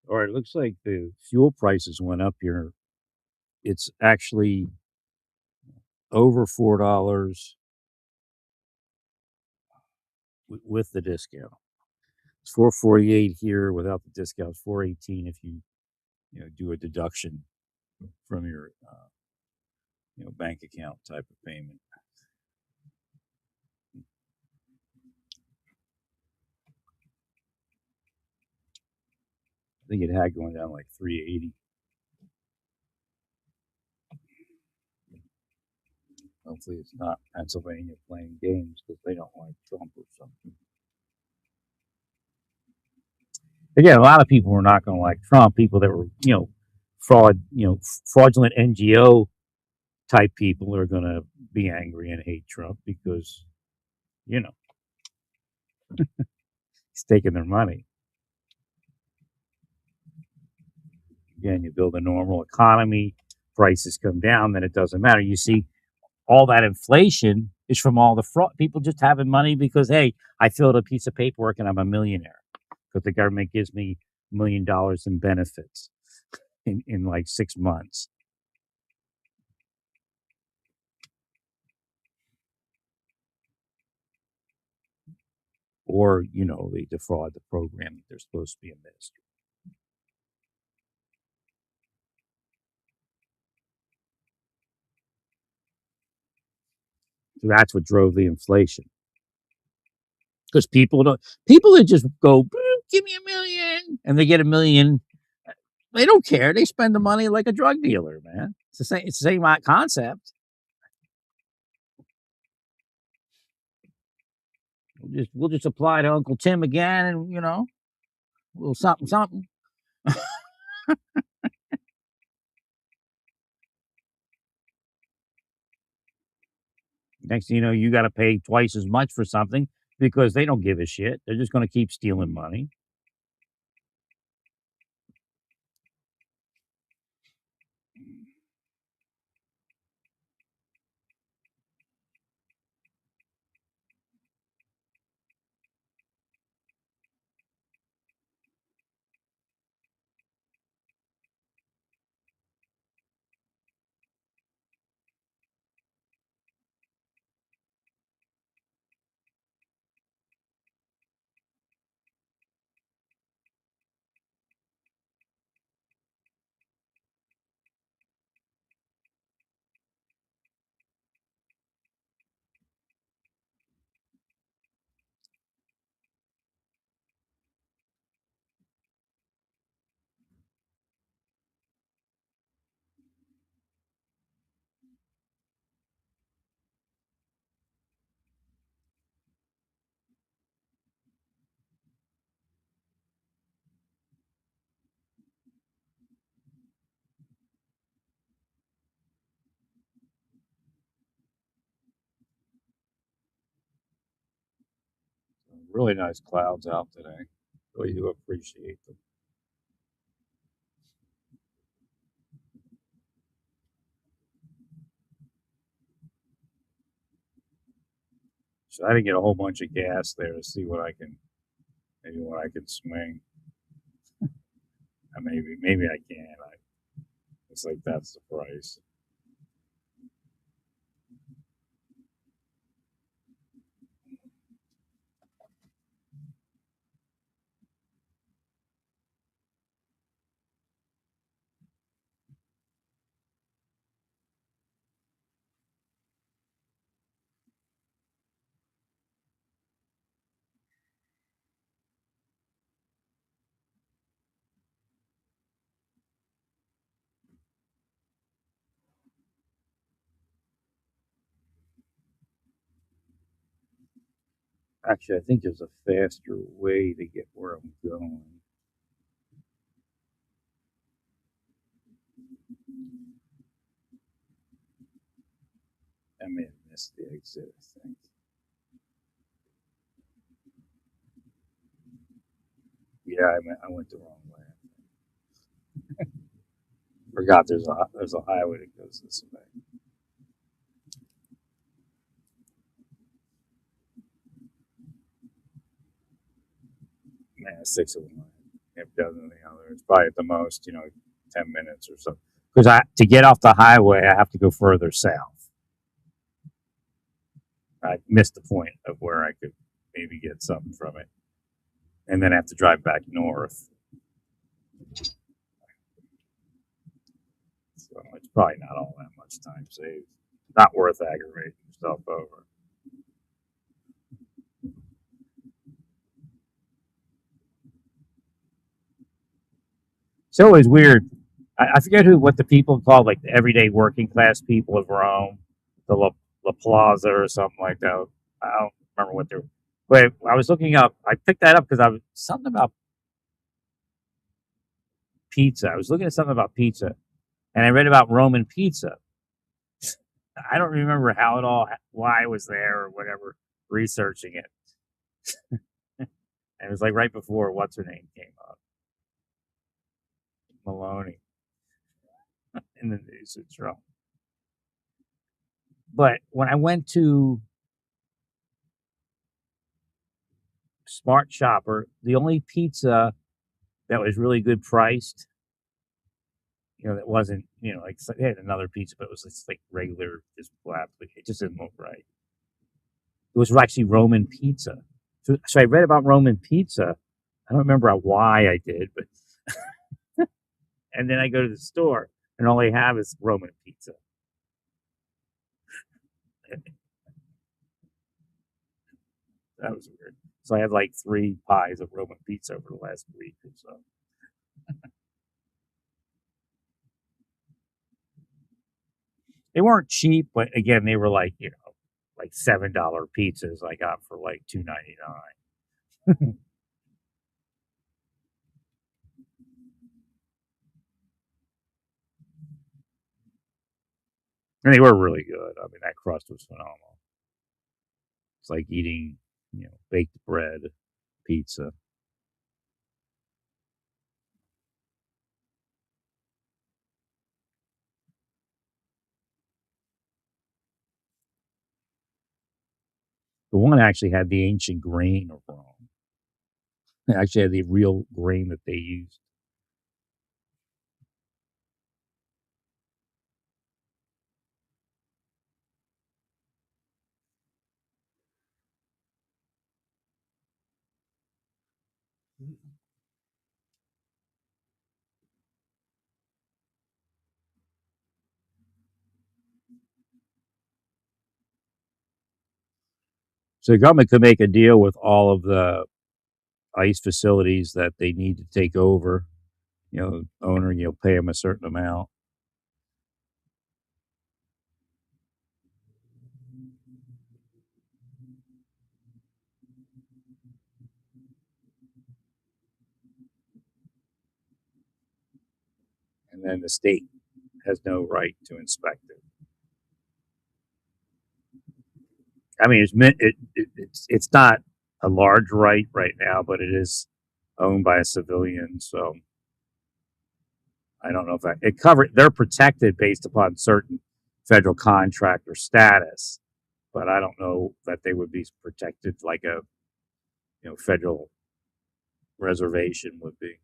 All right, looks like the fuel prices went up here. It's actually over $4 with the discount. It's 448 here without the discount. 418 if you do a deduction from your bank account type of payment. I think it had going down like 380. Hopefully, it's not Pennsylvania playing games because they don't like Trump or something. Again, a lot of people were not going to like Trump. People that were, fraudulent NGO type people are going to be angry and hate Trump because, you know, he's taking their money. Again, you build a normal economy, prices come down, then it doesn't matter. You see, all that inflation is from all the fraud. People just having money because, hey, I filled a piece of paperwork and I'm a millionaire because the government gives me $1 million in benefits in like 6 months. Or, they defraud the program that they're supposed to be administering. So that's what drove the inflation. Because people that just go, give me $1 million, and they get $1 million, they don't care. They spend the money like a drug dealer, man. It's the same concept. We'll just apply to Uncle Tim again, and little something something. Next thing you know, you got to pay twice as much for something because they don't give a shit. They're just going to keep stealing money. Really nice clouds out today. Really do appreciate them. So I didn't get a whole bunch of gas there to see what I can swing. Maybe I can. It's like that's the price. Actually, I think there's a faster way to get where I'm going. I may have missed the exit, I think. Yeah, I went the wrong way. Forgot there's a highway that goes this way. Man, 601. if it doesn't, it's probably at the most, 10 minutes or so. Because to get off the highway, I have to go further south. I missed the point of where I could maybe get something from it, and then I have to drive back north. So it's probably not all that much time saved. Not worth aggravating yourself over. It's always weird. I forget what the people called, like the everyday working class people of Rome, the La Plaza or something like that. I don't remember what they're. But I was looking up. I picked that up because I was something about pizza. I was looking at something about pizza, and I read about Roman pizza. I don't remember how it all, why I was there or whatever, researching it. And it was like right before what's her name came up, Maloney, in the news. It's wrong. But when I went to Smart Shopper, the only pizza that was really good priced, that wasn't, like they had another pizza, but it was just like regular, just flat. It just didn't look right. It was actually Roman pizza. So I read about Roman pizza. I don't remember why I did, but and then I go to the store and all they have is Roman pizza. That was weird. So I had like 3 pies of Roman pizza over the last week or so. They weren't cheap, but again, they were like, like $7 pizzas I got for like $2.99. And they were really good. I mean, that crust was phenomenal. It's like eating, baked bread, pizza. The one actually had the ancient grain of Rome. It actually had the real grain that they used. So the government could make a deal with all of the ICE facilities that they need to take over. Owner, pay them a certain amount. And then the state has no right to inspect it. I mean, it's not a large right now, but it is owned by a civilian. So I don't know if it covered. They're protected based upon certain federal contractor status, but I don't know that they would be protected like a federal reservation would be.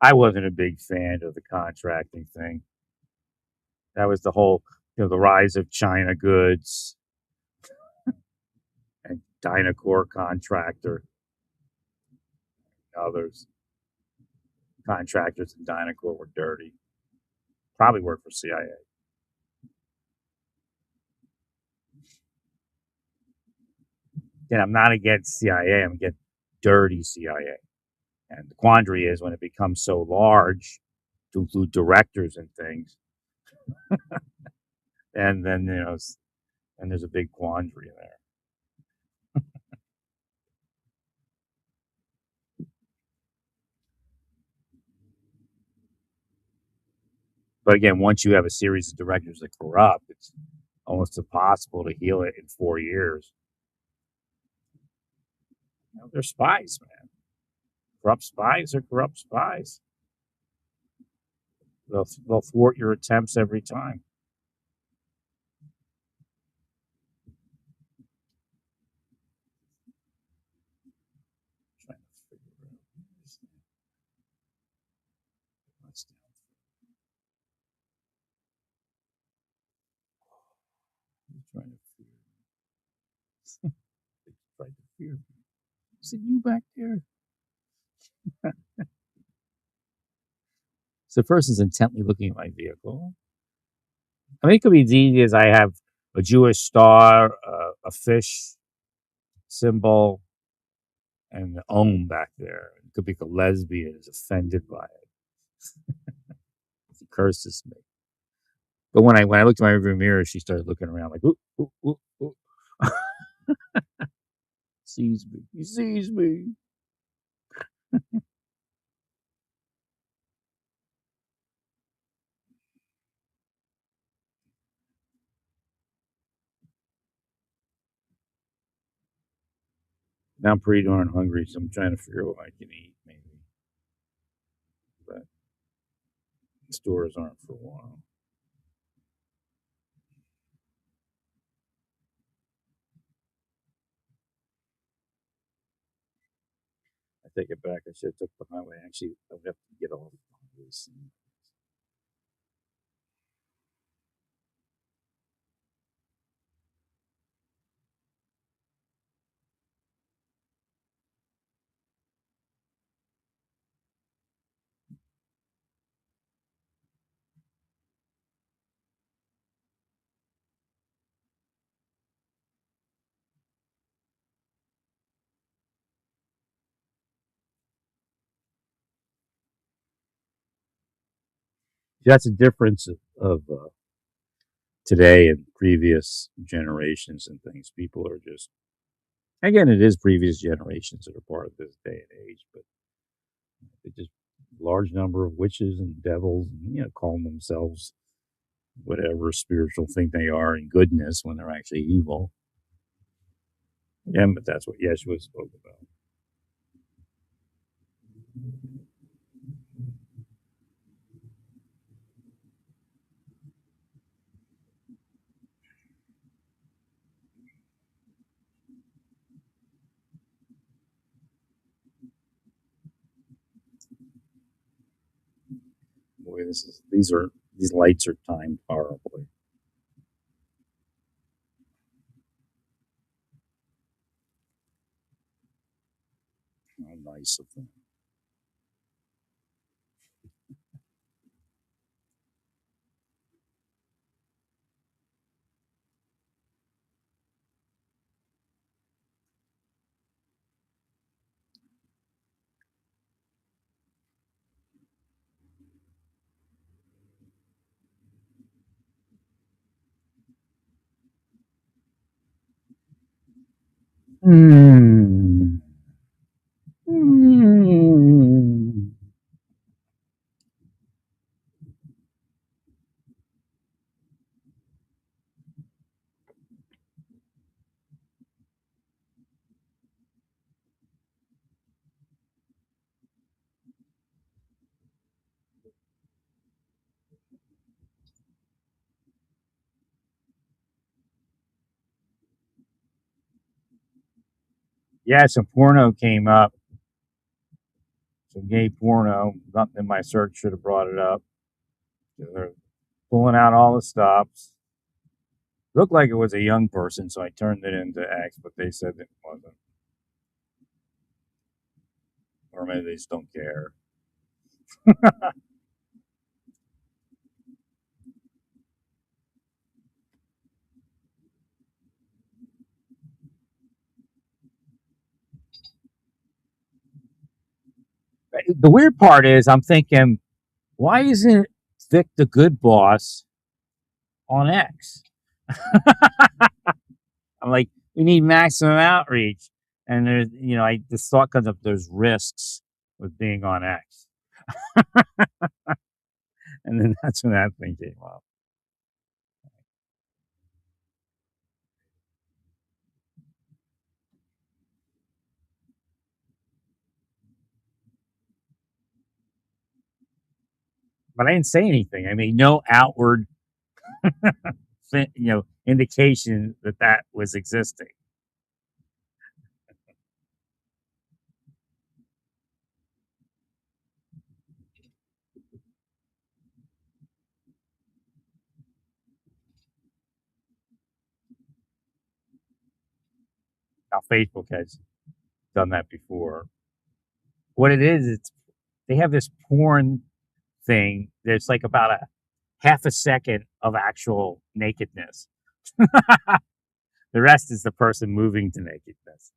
I wasn't a big fan of the contracting thing. That was the whole, the rise of China goods and Dynacore contractor, others. Contractors in Dynacore were dirty. Probably worked for CIA. And I'm not against CIA. I'm against dirty CIA. And the quandary is when it becomes so large to include directors and things, and then and there's a big quandary there. But again, once you have a series of directors that corrupt, it's almost impossible to heal it in 4 years. They're spies, man. Corrupt spies are corrupt spies. They'll thwart your attempts every time. Trying to figure out what's down. He's trying to fear. He's trying to fear me. Is it you back there? So the person's intently looking at my vehicle. I mean, it could be as easy as I have a Jewish star, a fish symbol, and the Om back there. It could be a lesbian is offended by it. She curses me. But when I looked in my rearview mirror, she started looking around like, ooh, ooh, ooh, ooh. Sees me. He sees me. Now I'm pretty darn hungry, so I'm trying to figure out what I can eat, maybe. But stores aren't for a while. I take it back. I should have took the highway. Actually, I would have to get off this. That's a difference of today and previous generations and things. People are just, again, it is previous generations that are part of this day and age, but they just large number of witches and devils, and, calling themselves whatever spiritual thing they are in goodness when they're actually evil. Yeah, but that's what Yeshua spoke about. Boy, these lights are timed horribly. How nice of them. Mm. Mm. Yeah, some porno came up. Some gay porno. Nothing in my search should have brought it up. They're pulling out all the stops. Looked like it was a young person, so I turned it into X, but they said it wasn't. Or maybe they just don't care. The weird part is, I'm thinking, why isn't Vic the Good Boss on X? I'm like, we need maximum outreach, and there's, this thought comes up. There's risks with being on X, and then that's when that thing came up. but I didn't say anything. I made no outward, indication that that was existing. Now Facebook has done that before. What it is, it's they have this porn thing. There's like about a half a second of actual nakedness. The rest is the person moving to nakedness.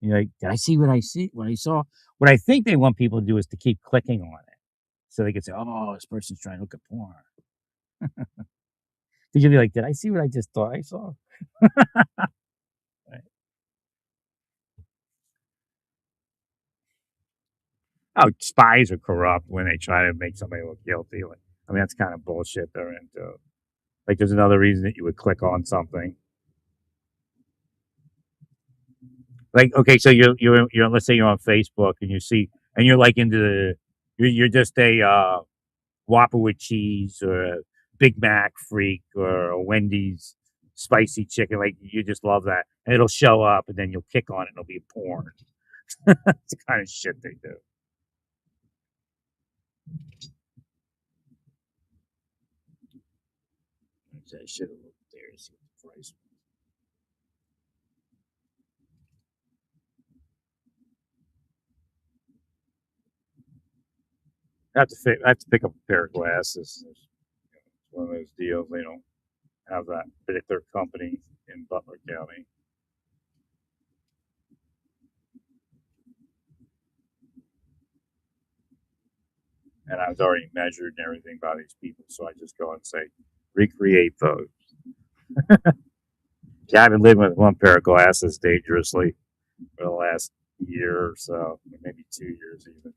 You're like, did I see what I see? What I saw? What I think they want people to do is to keep clicking on it, so they can say, "Oh, this person's trying to look at porn." Because you'll be like, "Did I see what I just thought I saw?" Right. Oh, spies are corrupt when they try to make somebody look guilty. Like, I mean, that's kind of bullshit they're into. Like, there's another reason that you would click on something. Like, okay, so you're let's say you're on Facebook and you see and you're like into you're just a Whopper with cheese or a Big Mac freak or a Wendy's spicy chicken. Like you just love that, and it'll show up, and then you'll kick on it, and it'll be porn. It's the kind of shit they do. I should have looked there to see what the price was. I have to pick up a pair of glasses. It's one of those deals. They don't have that particular company in Butler County. And I was already measured and everything by these people, so I just go and say, recreate those. Yeah, I've been living with one pair of glasses dangerously for the last year or so, maybe 2 years even.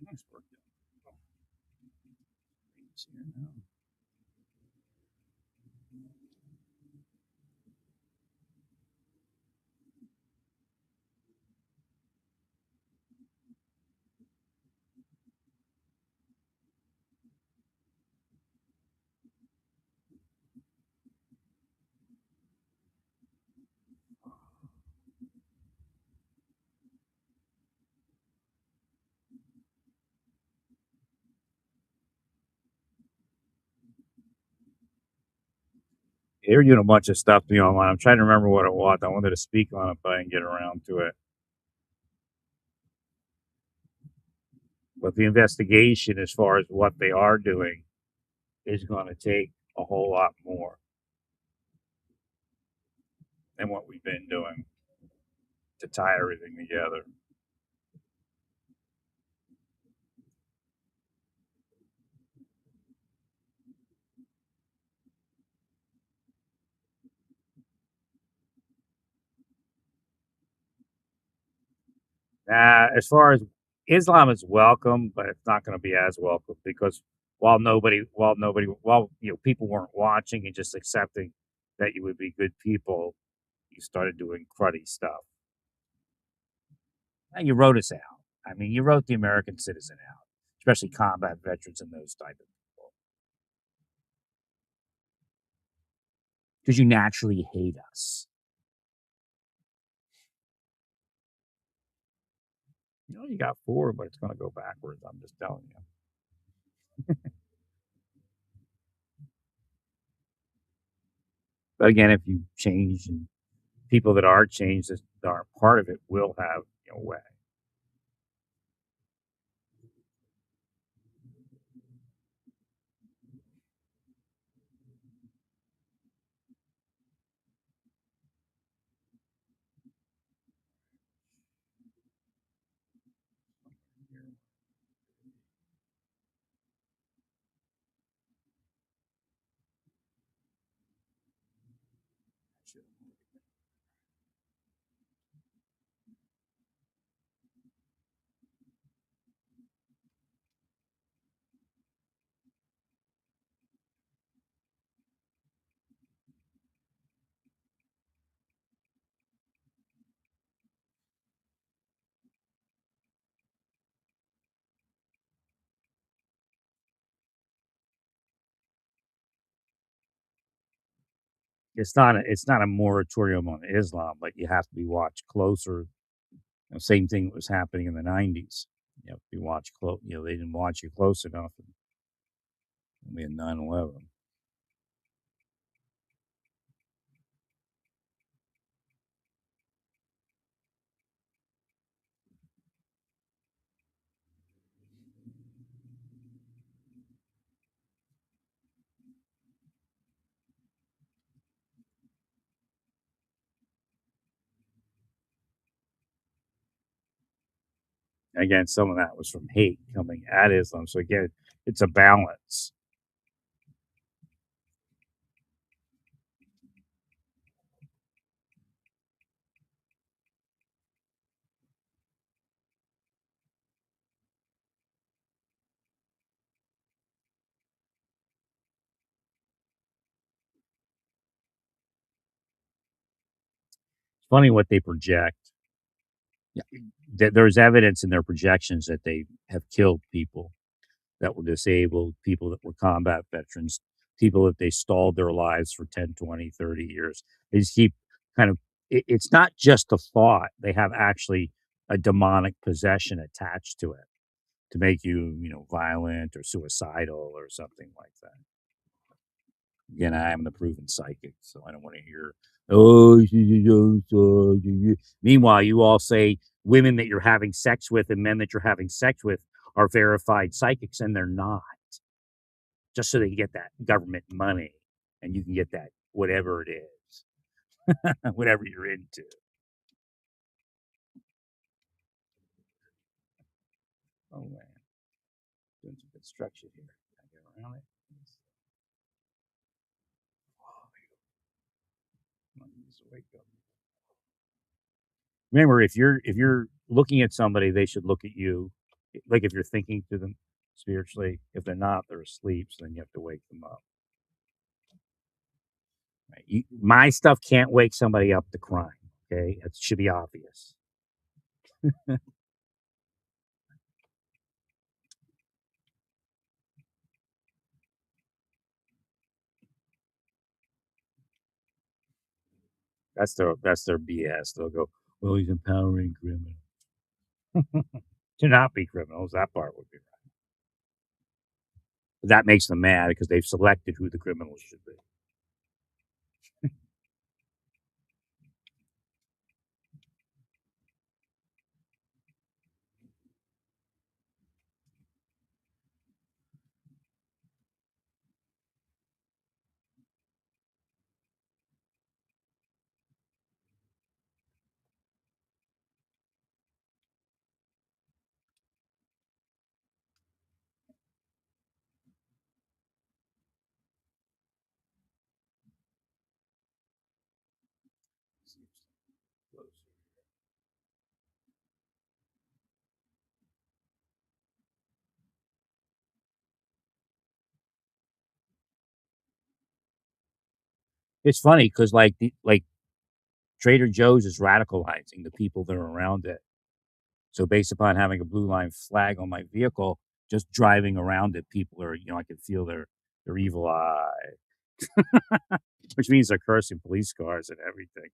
Nice work. They were doing a bunch of stuff to me online. I'm trying to remember what it was. I wanted to speak on it, but I didn't get around to it. But the investigation, as far as what they are doing, is going to take a whole lot more than what we've been doing to tie everything together. As far as Islam is welcome, but it's not going to be as welcome because while people weren't watching and just accepting that you would be good people, you started doing cruddy stuff. And you wrote us out. I mean, you wrote the American citizen out, especially combat veterans and those type of people, because you naturally hate us. You got forward, but it's going to go backwards. I'm just telling you. But again, if you change and people that are changed that are part of it will have way. It's not a moratorium on Islam, but you have to be watched closer. Same thing that was happening in the '90s. You have to be watched close. They didn't watch you close enough. And we had 9/11. Again, some of that was from hate coming at Islam. So again, it's a balance. It's funny what they project. Yeah, there's evidence in their projections that they have killed people that were disabled, people that were combat veterans, people that they stalled their lives for 10, 20, 30 years. They just keep kind of, it's not just a thought. They have actually a demonic possession attached to it to make you, violent or suicidal or something like that. Again, I am the proven psychic, so I don't want to hear, oh, meanwhile, you all say women that you're having sex with and men that you're having sex with are verified psychics, and they're not, just so they can get that government money and you can get that whatever it is, whatever you're into. Oh, man. Doing some construction here. Can I get around it? Wake up. Remember, if you're looking at somebody, they should look at you. Like if you're thinking to them spiritually, if they're not, they're asleep. So then you have to wake them up. Right? My stuff can't wake somebody up to crime. Okay, it should be obvious. That's their BS. They'll go, well, he's empowering criminals to not be criminals. That part would be right. But that makes them mad because they've selected who the criminals should be. It's funny because like Trader Joe's is radicalizing the people that are around it. So based upon having a blue line flag on my vehicle, just driving around it, people are, I can feel their evil eye, which means they're cursing police cars and everything.